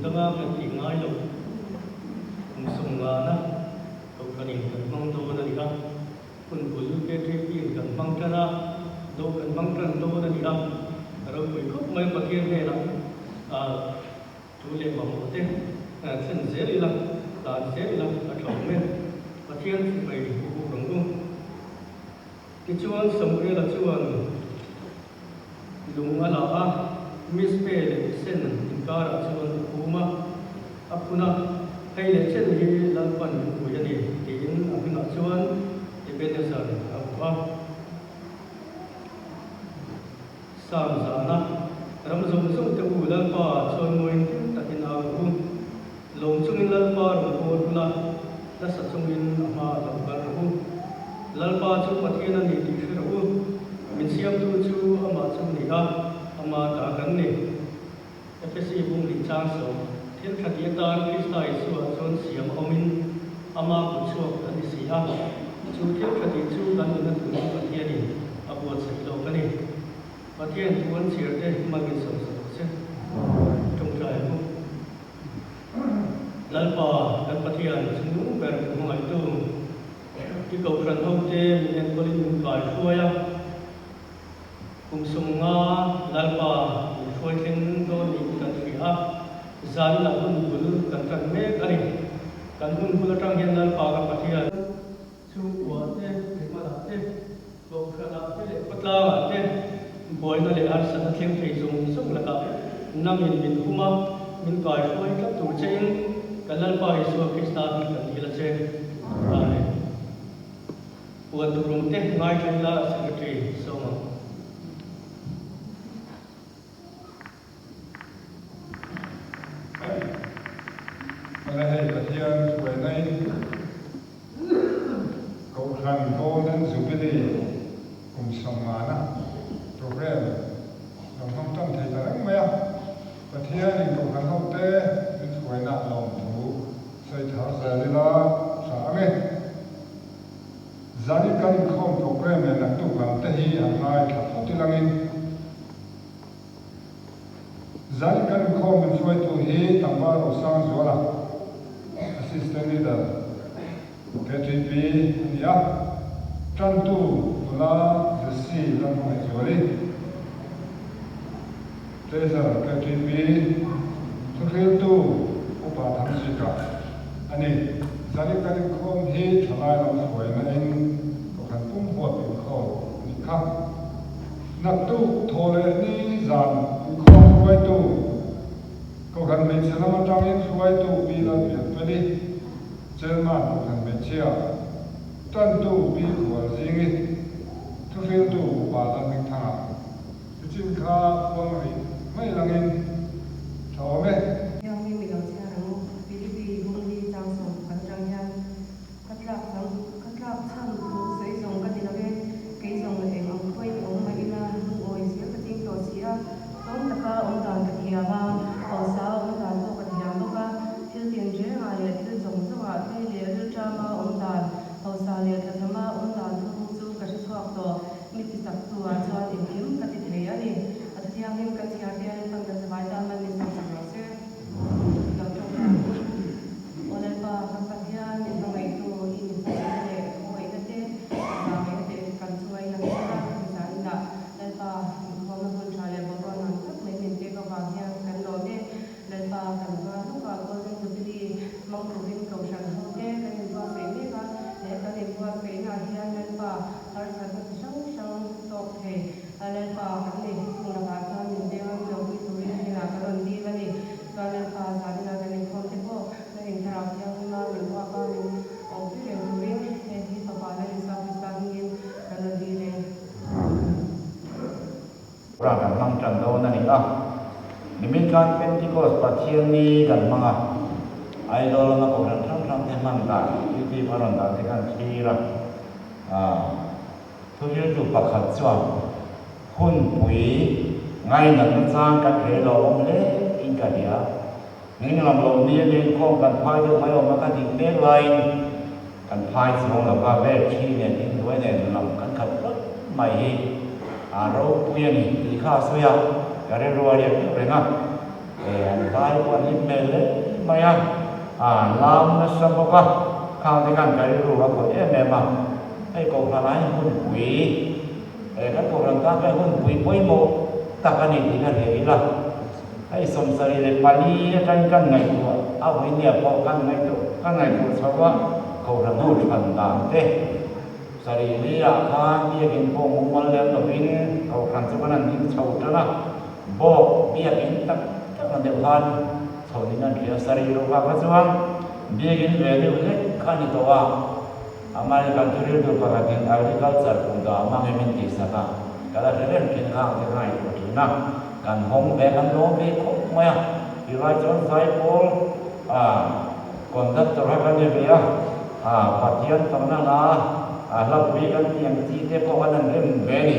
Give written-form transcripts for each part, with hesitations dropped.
tanga kan ti ngai lo kum sum nga na to kan in kan mang do na ni ka kun bul ke tri pi kan mang kana do kan mang tran do na ni ka ro koi khop mai pathian ne la tu le ma mo te chen ze li la ta ze li la a thong me pathian ti mai ku ku rong ku ki chuan som re la chuan lung ala a mis pe le sen in ka ra chuan kuma apuna hay le chen hi lan pan ku ya ni tin apina chuan e be ne sa a sam za na ram zum zum te u lan pa chuan moin takin a u lom chung in lan pa ro ko la la sa chung in ma la ba ro lan pa chu pathian ani ti thir u min siam tu chu ama chung ni a ama ta kan ni fsc bung li chang so thiên khati tan krista isu a chon siam omin ama ku chuak ani si a chu thiên khati chu kan na tu pathian ni abuat sai lo kan ni pathian tuan chir te magin so so se trong trai mu lalpa dan pathian sunu ber ku ngai tu ki ko kran ho te en kolin mun kai khoya kum sum nga lalpa khoi thing do ni kan fi a zan la bun bul kan me ani kan bun bul tang hen lalpa ka pathian chu wa te ma la te ko kran te patla te boy na le ar sa thleng thei zum sum la ka nam in min huma min kai khoi ka tu chen kalal pa isu krista ni kan hila che ai puan tu rum te ngai thai la secretary so ma ala hei pathian suai nai ko khan ko nan zubili kum samana program long hong tam thai ta rang maya pathian in ko khan ho te min suai na long thu sai tha sa le la sa ame zani kan khom program ne na tu lam te hi an hai tha tho ti langin zani kan khom min suai tu hi tamba ro sang zola assistant leader KTP ya Tantu la si lan mai zori tesa KTP thil tu upa tham si ka ani zari kan khom hi thalai lam khoi na in ko khan pum huat in kho ni kha nak tu thole ni zan khom khoi tu ko khan me chalama tang in khoi tu pi la pi pali Jerman ko khan me chia Tantu pi khwa zingi thil tu upa la ning thanga chin kha khom ri mai langin thome Rakan mang chan do na ni a nimin kan Pentecost pathian ni kan manga idol na ko ran thang te man da ti paron da te kan thi ra thu ye tu pakhat chuan hun pui ngai nan chang kan he lo om le in ka dia ning lam lo ni le ko kan phai do mai om ka ding le lai kan phai chong la ba ve thi ne ni noi ne lam kan khat mai hi aro puya ni ikha soya yare ruwa ya renga อันได้วันนี้เมลมายังลามนัสบกะข้าวที่กันใครรู้ว่าคนเมมาให้กองพลายหุ่นปุ๋ยกันกองรังกาให้หุ่นปุ๋ยปุ๋ยโมตักกันนี่ที่กันเห็นละให้สมสรีเลยปาลีกันไงตัวเอาไว้เนี่ยพอกันไงตัวกันไงตัวชาวว่าเขาทำหุ่นพันตามเต้สรีลีราคาเบี้ยกินพงมันเลี้ยงตัววินเขาขันสุวรรณนี่ชาวจ้าบอกเบี้ยกินตักกันเดียวกันชาวนี้นั่นเกี่ยวสรีรูปภาพจวงเบี้ยกินเวลีเลยขันตัวอามาริกันทุเรียนตัวประกันอาริคัลเซอร์คุณตัวอามาเงินที่สักการก็ได้เรียนกินข้าวที่ไหนตัวที่นั่งกันห้องแบกกันโน้มไปคุกมาที่ไรจนสายโพลคนทัดตัวกันเดียวปัจจัยตรงนั้นรับวิกันyangที่เทพกันเริ่มเวนี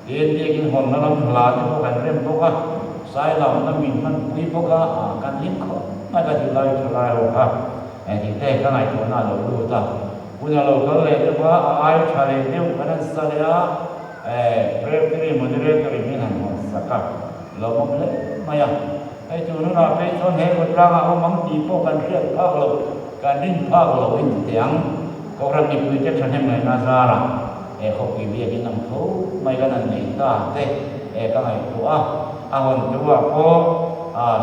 เดียนกินห้องนั้นลาที่พวกกันเริ่มพวกสายเรานั้นมีมันวิพวกกันลิ้นเขาไม่ก็ที่ไรที่ไรหรอกที่เทกันไหนตัวนั้นเราดูตาpunya lokal itu apa ayat cari dia bukan sahaja prepare moderator ini hanya sakap lalu maya itu nuna apa itu heh berang aku mengtipu kan dia kalau kan din kalau ini tiang orang ibu itu cakap heh nazara kau ibu ini nampu maya kan nita kan itu ahon itu apa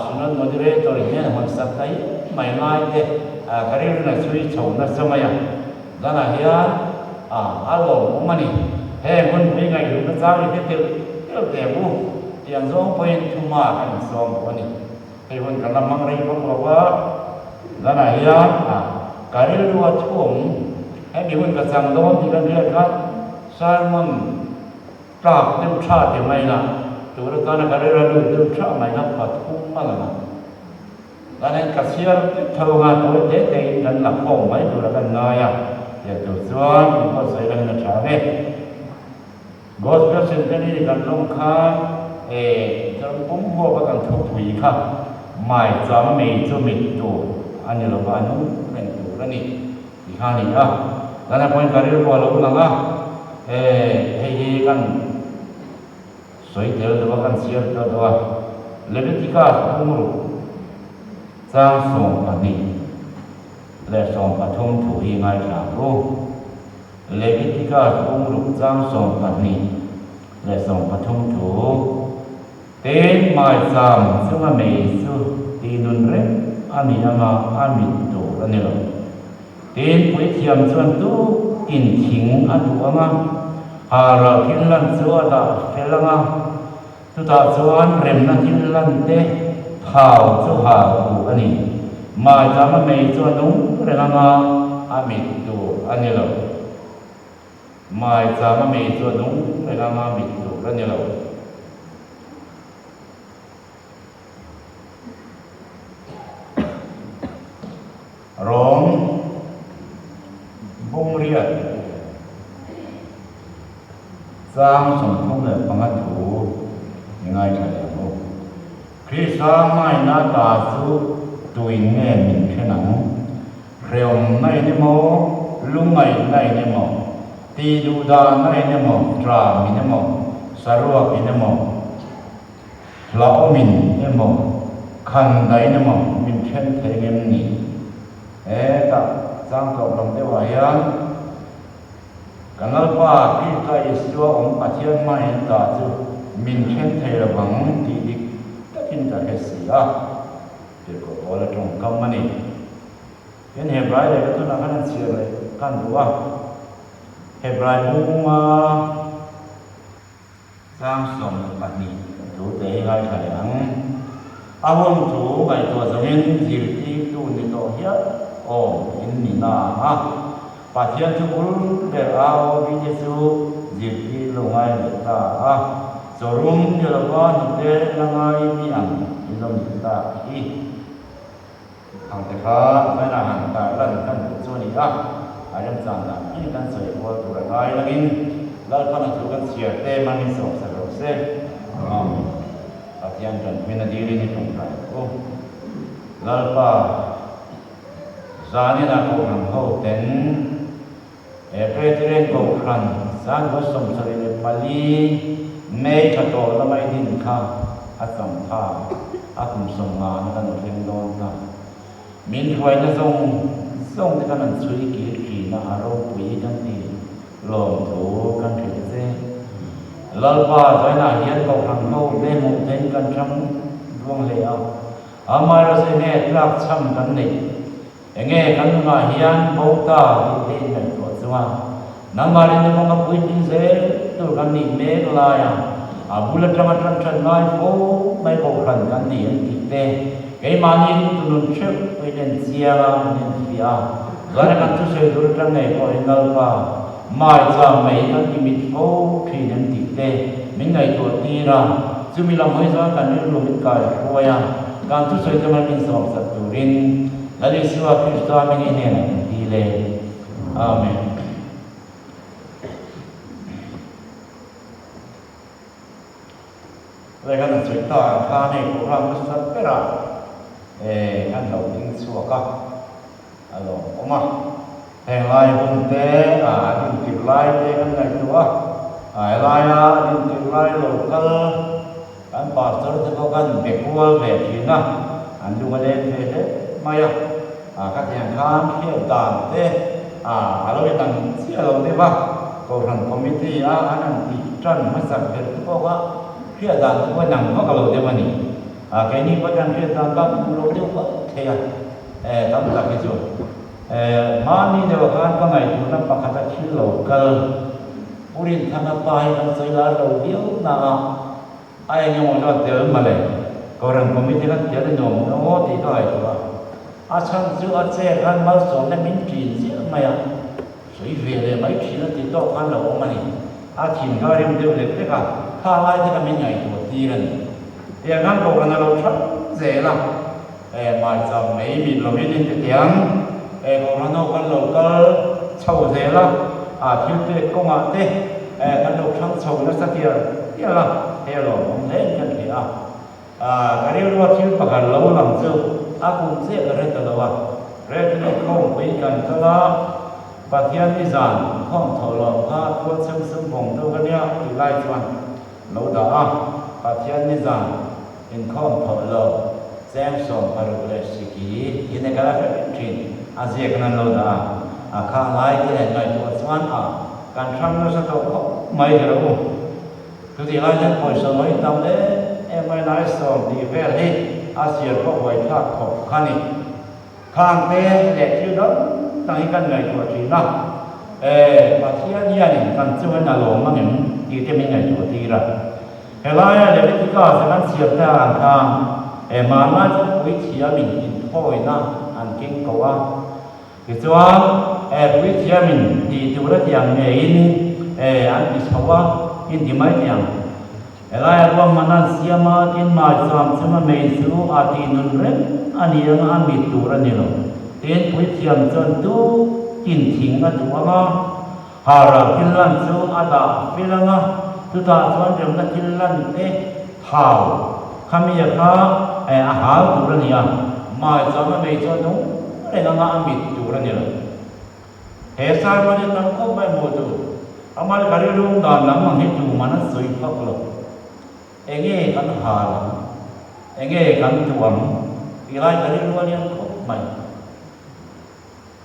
sunat moderator ini hanya sakai maya nai karir nak suci cawna semaya dan akhirnya Allah umani pun bingai itu cari itu tebu yang zong poin cuma kan zong poni pun kalau mengerai pun bawa dan akhirnya karir dua cung pun kesang dong tidak dia kan salmon tak dem cha dem mai na tu kan karir lu dem cha mai na patung mana dan kasiar thawang tu deh dan lapong mai tu kan naya itu soal itu saya nak cakap. Gospel sendiri kan longkang, dalam pembuat bahkan tujuh ikah, mai jam mai jam itu, ane lepas itu mentu ni, ikah ni dan apa yang kari luar lalu langah, kan, soal itu bahkan siap tu lebih tiga umur, langsung ni. และส่งปฐมถูอีไงจากรู้เลวิติกาองค์ลุกจ้างส่งปัตนีและส่งปฐมถูเต็นหมายสามซึ่งไม่สุตีนุนเร่อามีนามาอามิตุอันนี้เราเต็นปุ๋ยเทียมส่วนตู้อินถิงอันตัวมาหาเราทินลันส่วนตาเทลังอ่ะตุตาส่วนเร็มนันทินลันเตะเท้าส่วนหาหูอันนี้มาจำไม่จวนนุ่งเรื่องมาอามิตุอันนี้เรามาจำไม่จวนนุ่งเรื่องมาอามิตุอันนี้เราร้องบุ้งเรียดสร้างสมทบเลยปังกัถูยังไงกันเนี่ยคริสต์มาไม่น่าตาสุตัวเงี้ยมีแค่หนังเรียวไม่ได้โมลุงไม่ได้โมตีดูดาไม่ได้โมตราไม่ได้โมสรุปไม่ได้โมลาอมินได้โมคันได้โมมีแค่เทเงินนี่แต่จังกับลงเทวายานกันแล้วว่าที่ใครสัวองค์ปัจจัยไม่ตาจูมีแค่เทระบังที่ดิตัดสินใจเสียก็พอละตรงคำมันนี่เป็นเฮบรายเลยก็ต้องนั่งเชื่อเลยกันดูว่าเฮบรายมุ่งมาสร้างสมบัตินี้ดูเตะให้ขยันอารมณ์ถูกไปตัวสมิงจิตที่ดูในตัวเฮียโอ้ยินดีนะปัจจัยทุกคนเดี๋ยวเอาวิจิตรจิตที่ลงไงเด็ดตาสรุปเดี๋ยวก็นึกเด็ดลงไงมีอันที่ลงเด็ดตาอีทางแต่ข้าไม่น่าห่างตายแล้วกันส่วนนี้อาจจะจำได้ที่กันสวยกว่าตัวไรแล้วกินแล้วก็นั่งถูกันเสียเต้มันมีสองสรุปเส้นปัจจัยจนเป็นอดีตนี่ตรงไหนโอ้แล้วก็จานี่นะกูทำเขาเต็นเพื่อที่เรียนกูครันจานก็สมสริปาลีไม่ขัดตัวแล้วไม่ดิ้นข้าอัศมภาอ cùng sông ngà nó cần thêm đón cả mình phải nó sông thì cần suy kỳ nó hà rô quý cần thì lồng thủ cần thủy thế lỡ qua rồi là hiện cầu hàng mâu để một thấy cần trong vuông lệ ở mai rồi sẽ nghe lạc chăm cần này nghe cần mà hiện bầu ta thì tên này của chúng nằm mà đến những con quý tinh dễ tôi cần đi mê lại bulan trăng nói phố mấy cầu khẩn cần đi thì thế cái mà nhìn tôi luôn trước với đến chia nên phía rồi là cần tôi sẽ tôi trong này có nơi và mai giờ mấy cái gì mình phố thì nên thì thế mình ngày tuổi đi ra chứ mình làm mấy giờ cần những lúc mình cài coi cần tôi sẽ cho mình sống sạch tuổi đến là đi xưa khi tôi mình nghe này đi lên amen vậy cái này chúng ta khai này cũng làm rất là ra anh đầu tiên xua cả alo oma thèn lai vùng té những kiểu lai té anh này nữa lai những kiểu lai lẩu cơ anh bảo cho nó có cần việc mua về thì na anh dùng cái đèn thế mày các nhà khám hiểu tàn thế alo cái thằng xí alo thế ba cầu thằng committee anh làm gì chân mới sạch được cái bao phía đàn cũng có nằm có cả lối mà nè cái này có đang phía đàn các lối đều có thế tao cũng cái rồi mà ni đều có ngày chúng ta bắt đầu chỉ lối cơ urin thằng tay thằng xây là lối điếu nào ai nhung nó tiêu mà này còn rằng có mấy cái tiêu nó nhung nó thì có ai đó chăng chưa xe gan máu sống nên mình chỉ gì mà ya suy về để mấy chỉ nó thì to ăn là mà nè chỉ có điểm đều được đấy cả khai lại thì mình nhảy tuổi đi rồi, thì anh cô anh lâu rất dễ lắm, mà giờ mấy mình làm cái gì tiếng, cô anh lâu cái lâu cái sâu dễ lắm, thiếu tuyệt công ạ thế, cái lâu sáng sâu nó sát thiệt, thế là không thấy cái gì cái điều đó thiếu phải lâu lắm chứ, cũng dễ cái đấy là lâu rồi cái không phải cần cho nó, và thiên đi giản không thổi lỏng ha, tuôn sương bồng đâu cái này thì lại chuẩn lâu đó và thiên nhiên rằng in không thổi lờ xem sòng và được lệ sĩ ký in này cái là cái chuyện Asia cái lâu đó khang lại cái này ngày tuần xuân càng trăm nó sẽ đâu mấy cái đâu cứ thì lại nhân hồi sớm ấy tao đấy em mới nói sòng thì về đi Asia có vài thác khổ khăn đi khang thế để chưa đó tăng cái ngày tuần chuyện đó và thiên nhiên này càng chưa là lỗ mà mình đi theo mình ngày tuần thì ra cái này để biết cái sẽ ăn siết ra ăn tham mà nó sẽ quý chia mình thôi na ăn kinh cầu cái chỗ quý chia mình thì chỗ đó tiền này ăn đi sâu in thì mấy tiền cái này qua mà nó xia mà tiền mà chọn xem mà mấy số thì nôn rét anh em ăn bị tủ ra nhiều tiền quý chia chọn tu in thình cái chỗ mà hà ra kinh lan số ada philang tu ta chuan rem na thil lan te hau khamia kha hau tu ra nia mai chama mei cho nu le na ma mi tu ra nia he sa ma ne tam ko mai mo tu amal gari room da nam ma he tu mana soi phak lo enge kan ha la enge kan tu am ilai gari ro nia ko mai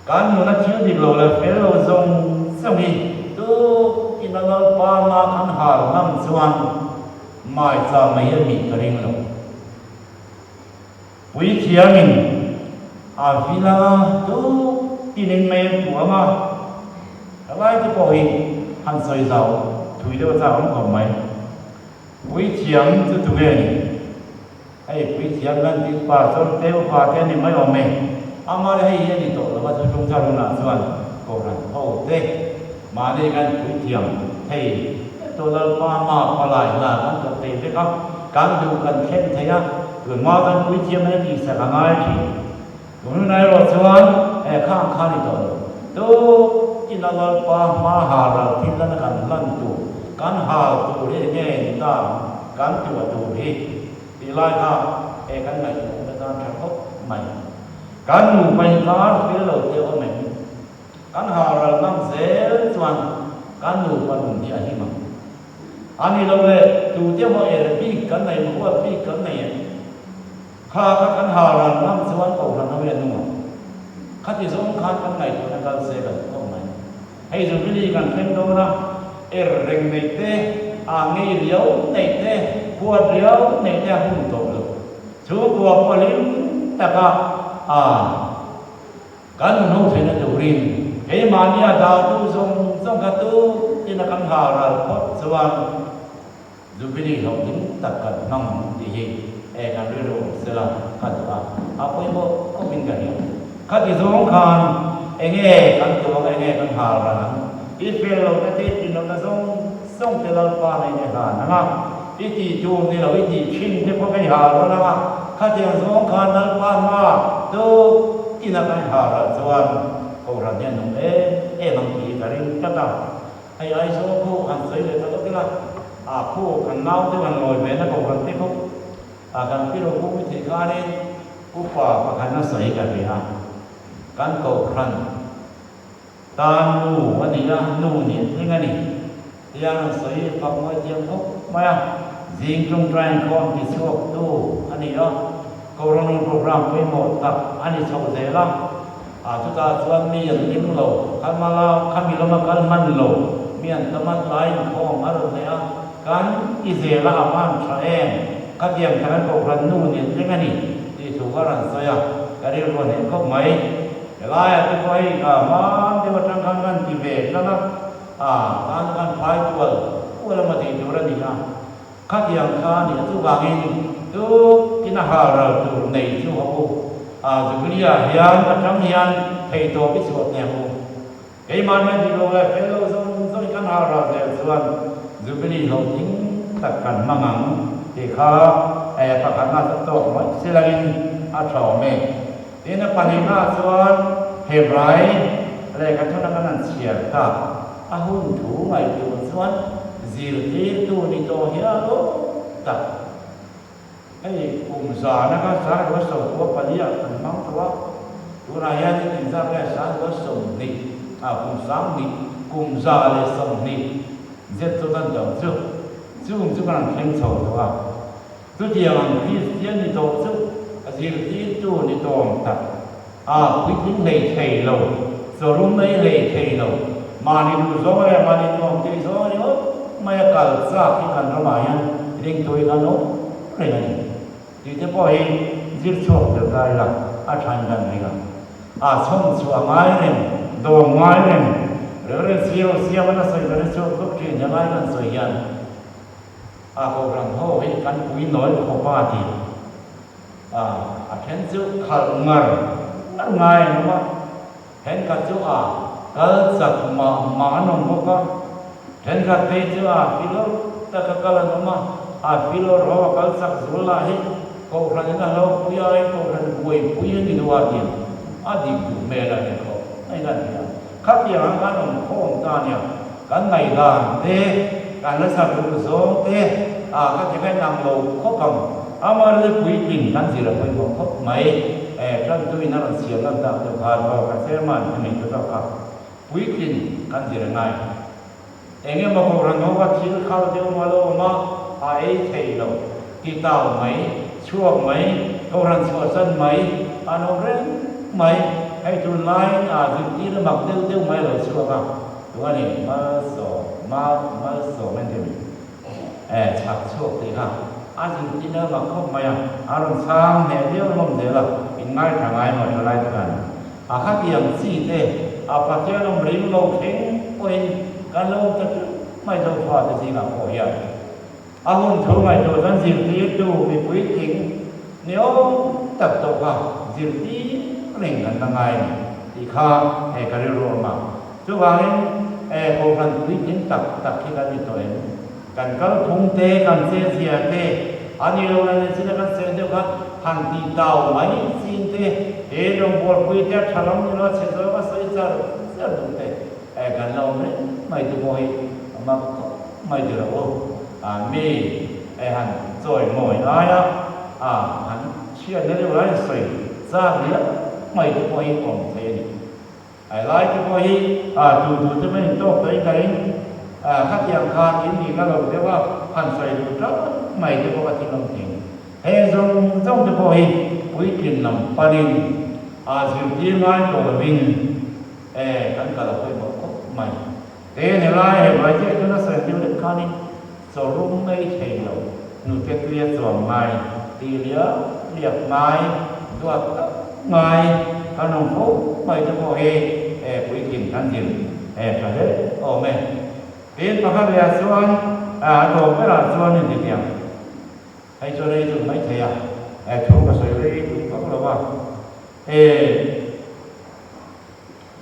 kan mo na chiu di lo la fe lo zong song hi tu in ang pa ma kan har nam chuan mai cha mai mi karing lo wi chia min vila tu tinin mai tu ma lai tu ko hi han soi zau thui do cha ông ko mai wi chiam tu tu ge ni ai wi chiam gan ti pa so teu pa te ni mai o me amar hai ye ni to lo ma chu chung cha lu na chuan ko ran ho te mà đây cái tuổi thiềm thì tôi là qua mà qua lại là ăn cơm tiền đấy không cán đủ cần khen thấy á rồi mà cái tuổi thiềm này thì sẽ là ngay thì hôm nay rồi xuân khang khang đi rồi tôi chỉ là qua mà hà là thì là cái lần tuổi cán hà tuổi đấy nghe người ta cán tuổi đi thì lại ha cái này người ta trả khóc mày cán đủ phải cán phía đầu tiêu mình kan hara nam zel chuan kan nu pan ni ani ma ani lo le tu te mo e bi kan nei mo bi kan nei ข้าขันหารันน้ำสวรรค์ของเราเวียนนุ่งข้าที่สงฆ์ข้ากันไหนตัวนั้นก็เสกก็ไม่ให้จุดนี้กันเพ่งดูนะเร่งในเตะอ่างเลี้ยวในเตะปวดเลี้ยวในเตะหุ่นโตเลยชูตัวพอลิ้นแต่ก็กันนุ่งเทนดูรินเฮ้มาเนี่ยดาวตู้ทรงกระตู้ที่นักขันหารันพอสวรรค์จุดนี้เราถึงตัดกันนั่งดีกันเรื่องเสร็จกันตัวเอาไปโม่ก็เป็นกันเนี่ยข้าที่สงฆ์การกันตัวกันหารันอีเฟลเราได้ที่เราจะส่งเตลปาในเนี่ยนะครับวิธีจูงนี่เราวิธีชินที่พวกกันหาแล้วนะครับข้าที่สงฆ์การนั้นปานว่าตัวที่นักกันหารันส่วนโบราณเนี่ยนุ่มบางทีกันเรื่องก็ต้องให้ไอ้สงฆ์ผู้กันสวยเลยตลอดที่ละผู้กันเน่าที่มันลอยไปนะโบราณที่เขาการพิโรผู้วิธีการนี้ผู้ป่าประกันน่าใส่กันเลยการโกครันตามนู่วันนี้นะนู่นนี่ที่ไงนี่ยังใส่ฟังไว้เตรียมทุกมาจิงจงใจความที่ชอบดูอันนี้นะโคโรนาโปรแกรมไปหมดตับอันนี้ชอบเสร็จแล้วทุกท่านส่วนมีอย่างนี้เราขันมาแล้วขันมีเรามากันมันเรามีอันตรายหลายของอารมณ์เนี่ยการอิเซลามันใช่ก็เตรียมทางโปรแกรมนู่นนี่ที่ไงนี่ที่ถูกว่ารันสอยก็เรียกว่าเนี่ยเขาไม่ลายที่ไปก็มาที่ว่าทางการที่เวทนะการไฟตัวเรามาที่ดูแลนี่นะข้าที่ยังข้านี่ทุกบางทีทุกที่น่าหาเราตัวในที่เขาจุดนี้เฮียนกับทั้งเฮียนให้ตัวพิสูจน์เนี่ยผมไอ้มันไม่ที่เราเลยเป็นเราส่งกันหาเราแต่ส่วนจุดนี้เราทิ้งตัดกันมั่งที่เขาประกันมาสักตัวมันเสียแล้วอาชอบไหมที่นั่นปนิมาส่วนเฮบไรอะไรกันทั้งนั้นเสียตาหุ่นถูไม่ตัวส่วนจิลที่ตัวนี้ตัวเฮียโลตัดไอ้กลุ่มสารนะครับสารวัสดุตัวปนิยาเป็นมังตัวตัวนายนี่เป็นสารสารวัสดุนี่กลุ่มสามนี่กลุ่มสารเลยสองนี่เจ็ดตัวนั้นจะจุ่มกันเข้มข้นตัวตัวเดียวคริสเตียนนี่ตัวจิลที่ตัวนี้ตัวตัดวิธีเลยเทโลสรุปเลยเทโลมานี่ดูสองเลยมานี่ดูที่สองนี่โอ้ไม่กัลซาที่กันระบายเรื่องตัวกันโน้อะไรนี่ที่จะพอเห็นจิตชอบเดือดร้อนละชันกันนี่กันช่องชัวไม้เนี่ยดวงไม้เนี่ยเรื่องเสียวมันน่ะสวยกันชอบทุกทียังไงกันสวยยันโปรแกรมเขาเห็นกันคุยน้อยเขาบ้าทีเห็นจุดขัดเงยนั่นไงนะว่าเห็นกันจุดก็สักมาหนุ่มก็เห็นกันเตจุดฟิโลตะกัลนุ่มฟิโลเราก็สักสุลาให้เขาพระเจ้าเราปุยอะไรเขาพระปุยนี่ดูว่าดีดีดูเมื่อไรเขาไม่กันเนี่ยข้าที่หางกันนุ่มเขาองค์การเนี่ยกันในด้านเตการรักษาผู้สงฆ์เตข้าที่ให้นำเราเขากำมาเรื่องปุยกินนั่นสิเราไปบอกเขาไม่ท่านตัวนั้นเสียงนั่นต่างจากการบอกกันเสียมันไม่ถูกต้องปุยกินกันสิยังไงมาบอกเราว่าที่เขาเดียวมาโลมาเทโลกีตาร์ไหมช่วงไหมเขารันชัวสั้นไหมอันนั้นเรื่องไหมให้ทุนไล่จุดที่เราหมักเดียวไหมเราชัวร์กันตัวนี้มาสอบมันจะมีชักโชคดีครับจุดที่เราหมักเข้ามาอารมณ์ซ้ำเนี่ยเดียวลมเดียวละเป็นง่ายทางง่ายหมดอะไรต่างกันข้าที่ยังซีเต้ปัจจัยเราบริโภคเข่งโอ้ยการเราจะไม่ต้องพอจะสิ่งอะไรโอ้ยหุ่นถูไม่ถูทั้งสิ่งที่ดูมีปุ๋ยทิ้งเนี่ยตัดตัวเขาสิ่งที่เร่งกันตั้งไงที่ข้าให้การเรียนรู้มาช่วงนี้โครงการปุ๋ยทิ้งตัดที่กันที่ตัวเองกันก็ทุ่งเตะกันเสียเตะอันนี้เราเนี่ยสิ่งนั้นเสียเดียวกันหันตีเต่าไม่สิ่งเตะตรงบอลปุ๋ยเตะฉลองนี่เราเสียตัวก็เสียตุ้งเตะกันเราเนี่ยไม่ถูกมวยมาไม่ถูกเรามีหันจอยหมอยอะไรหันเชื่อในเรื่องอะไรสิทราบเนี่ยไม่ถูกมวยของเทนี่ไล่ถูกมวยดูจะไม่โตไปกันข้าที่ยังคานยินดีก็เราเรียกว่าหันใส่ดูจ้าไม่ถูกว่าที่ลงทิ้ง hay dùng trong cái bồi quý tiền nằm panin sự tiên ngay của mình kan cả là phải một mày thế này lại hay vậy chứ chúng ta sẽ tiêu được cái này so rung mấy thầy lâu nụ cái kia chuẩn mày thì liệp mày đuổi mày cái nông phố mày cho bồi quý tiền ăn gì phải đấy mẹ đến mà các bạn xuân rồi cái là xuân như thế nào hay cho đây từ mấy thầy chú cái sợi đây chú có là bao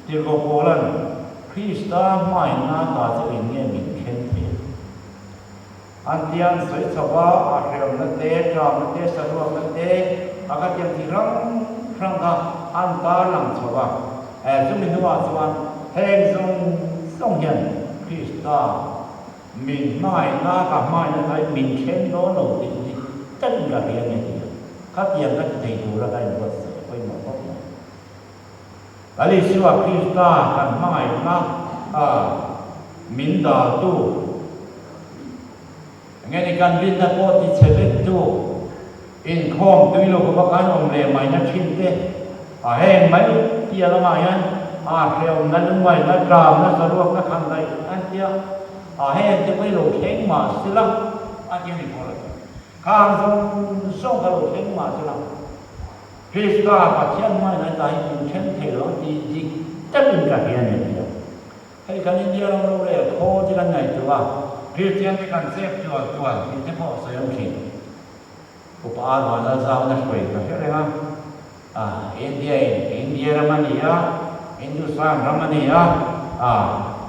thì có cô là Krista mai na ta sẽ nghe mình khen thế anh tiêm sợi saba hiểu nó thế tròn nó thế sợi ruộng nó thế các tiêm thì răng cả anh ta làm saba chúng mình nói xuân hay dùng hiện Krista mình mai na cả mai na cái mình khen nó nổi tiếng tất cả cái này các tiêm các thầy chú là cái gì vậy mà có Ali siwa Krista kan mai na min da tu ngeni kan bin na po ti chebe tu in khom tu lo ko kan om le mai na thin te hen mai ti ala mai an kheo na lu mai na tram na saruak na khan dai an tia hen te mai lo kheng ma sila ti ni ko la khang song ka lo kheng ma sila Krista phát hiện mai này tại mình xem thể đó thì tất cả cái này nhiều hay cái này nhiều lắm đâu đấy khó chứ cái này chưa Christian cái concept chưa thì thế họ sẽ không chịu của bà nói là sao nó phải cái này ha India Romania Hindustan Romania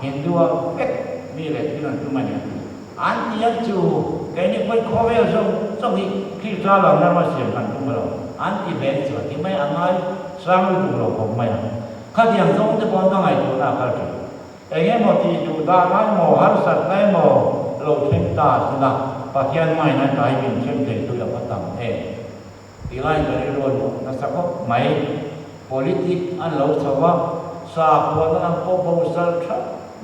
Hindu hết như là cái này chúng mình anh chỉ chú cái này phải khó về xong thì Krista làm ra mà xem thành chúng mình anti bad so ti mai angai sang lu lo ko mai kha diam zong te pon ngai tu na ka tu enge mo ti tu da ngai mo har sat ngai mo lo thin ta sina pa thian mai na kai bin chem te tu ya patam ti lai ga ro na sa ko mai politic an lo chawa sa ko na proposal tha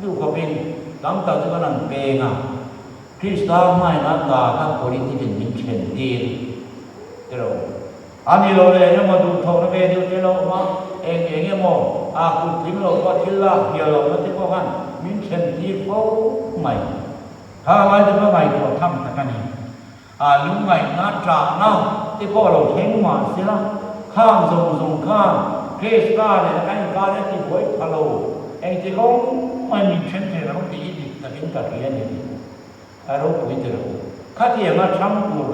du ko bin dam ta chu na pe nga Krista mai na ta ka politic bin chen ti ro anh lo le nhưng mà đủ thầu nó về điều thế lo mà em nghe mò cũng tính lo có thiên la hiểu lo nó thế có khăn mình chân đi phố mày hai đứa nó mày có thăm cái này lúc mày nó trả nó thì có lo thêm mà xí la khang dùng khang Krista này cái này thì với hello em chỉ có mày mình chân thế nó thì đi tập đến cả cái này đâu có biết được khác gì mà chăm của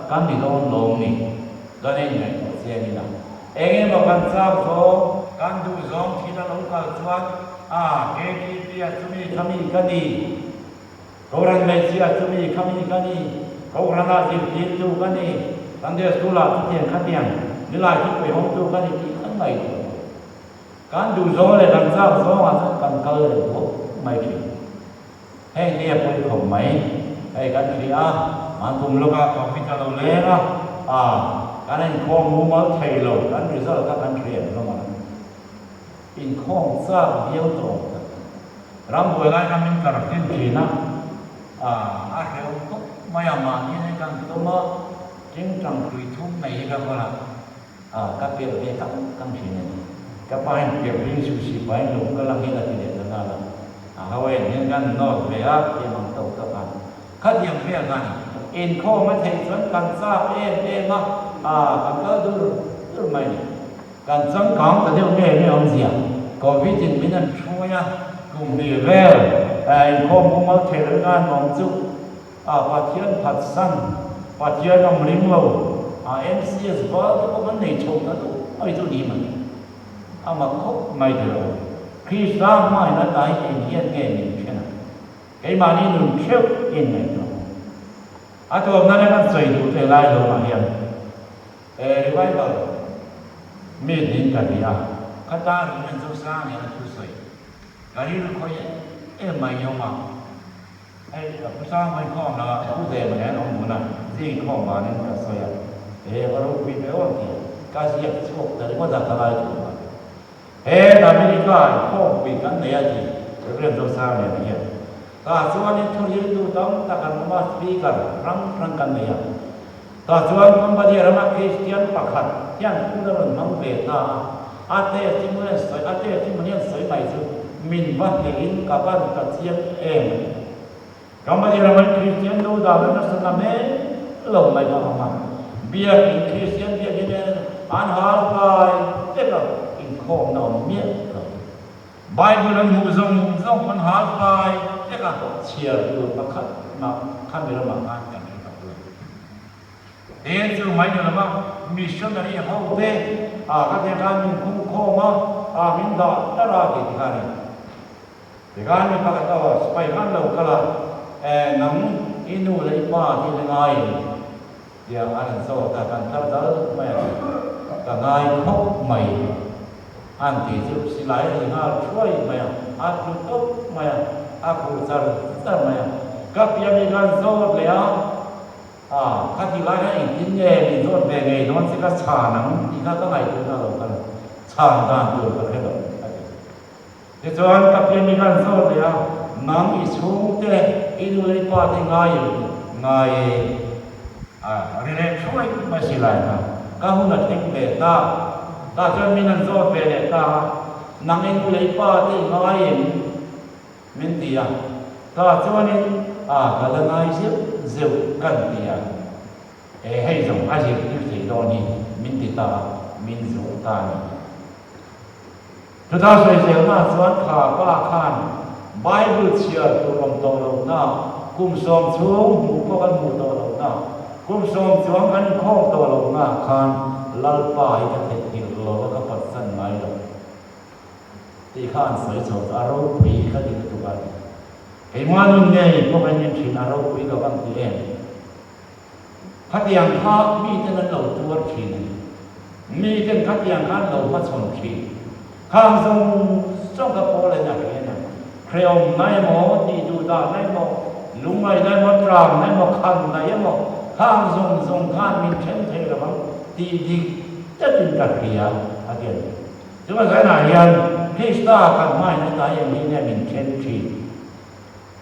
cái gì lo này đó nên này sẽ như nào em mà quan sát số can du giống khi nó nấu cả chuột cái kia chúng mình cái gì câu rằng mấy chia chúng mình cái gì câu rằng là gì tu cái gì anh đây tu là tu thiền khát thiền như là chúng mình không tu cái gì thì không này can du giống là quan sát số mà cần cơ là tốt mấy chuyện hay đi phải không mấy hay cái gì mà cùng lúc có phải cho lâu lẽ đó cái này không muốn mất thầy rồi cái này rất là các anh thầy rồi mà in không sao điều tổ ram buổi nay kami cả tin chỉ na hiểu không mấy mà như này càng tôi mà chính trong tuổi thú này cái gọi là các việc về các chỉ này các bạn việc riêng sự sự phải đúng cái là cái là cái đó là Hawaii những cái nó về thì mang tàu các bạn các điểm về cái in không mấy thầy vẫn càng xa em mà càng có đủ mày càng sống còn tại điều này ông gì có ví dụ mình ăn chua nha cùng đi về không có mất thể lực gan mong chúc phát triển phát sinh phát triển trong lĩnh vực MCS có vấn đề chung đó ai tôi đi mà không mày được khi ra mai nó đại hiện nghề mình thế nào cái mà đi đường trước in này rồi tôi hôm nay nó xây đủ thể lại rồi mà hiện vậy rồi mình đến cái gì cái ta mình做啥呢？就是cái gì nó có mày nhau mà不啥没空了，不在嘛，我们呢，自空嘛，那个所以，我都没问题，但是也错，但是我咋个来做嘛？那美国空会跟那样子，这个做啥呢？那样，所以呢，从这都当大家嘛，speaker，让跟那样， ta chuan kan ba dia rama Christian pakhat hian kuna ron mang ve ta ate timuan soi mai chu min va in ka ban ta chiam em kan ba dia rama Christian do da na sana me lo mai ba ma bia in Christian bia ni an hal pai te ka in khom na mie Bible an mu zong an hal pai te ka chia lu pakhat ma khan be rama kan kan thế chứ mấy người là missionary hậu thế các thầy gan mình không khô mà mình đã ra cái gì này thì gan mình phải có phải gan đầu cả là nắm inu lấy qua thì là ngay thì anh so cảกันthao dỡ mày cả ngay khóc mày anh thì giúp xin lái thì ngao chuối mày anh chụp tốt mày anh phụ trợ mày các nhà mình gan so léo các thị lai này in nhẹ mình rồi về ngày nó sẽ có trà nắng thì các ngày chúng ta đâu cần trà đàn được cái đó thì cho anh các em mình ăn rồi thì nắng ít xuống thế in lấy qua thì ngày để chuối mà xí lại các hôm là thích về ta cho mình ăn rồi về để ta nắng in lấy qua thì ngày mình thì ta cho nên cái là ngày xếp dịu cần thì hay dùng ai gì cũng thấy đó ni mình thì ta mình dùng ta ni chúng ta sẽ xem na soạn khá ba khan Bible chia tu lòng tàu lòng na cùng sống xuống mù có căn mù tàu lòng na cùng sống xuống căn khom tàu lòng na khan lal pa hay cái thế thì lo các bậc sanh mai rồi thì khan soi soi aro phi cái gì tu cái cái mà nun nghe có cái nhân chuyện aro phi cái văn thì em khát yang khát mi tên là đầu tuột khí mi tên khát yang khát đầu phát sồn khí khang sông cái phố này là cái này kheo này mò đi du đà này mò lúng này mò tràm này mò khăn này mò khang sông khan mi chen thế là bằng đi chất tình cả kia à kia chúng ta cái này hiện Krista cần mai nó tại hiện nay mình chen chi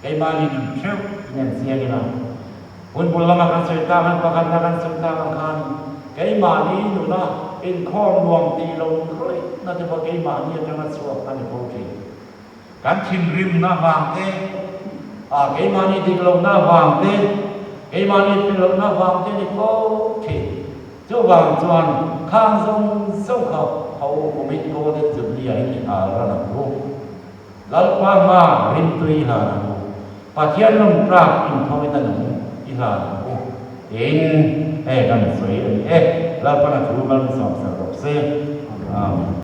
cái mà mình chịu nhận diện cái nào Pun pulang makan ceritakan pakan ceritakan kan, kay mani nu na in khom luang ti long kroi na te kay mani jangan suap kan poti, kan chin rim na vang te, kay mani ti long na vang te, kay mani ti long na vang te ni poti, cho vang chuan khang song khao hậu kumit ko te chum ni ai ni ra na ko, lalpa ma rim tui ha na ko, pathian long trak in thoi ta na là in gần suy là phần thu bằng sòng sờ rộp xe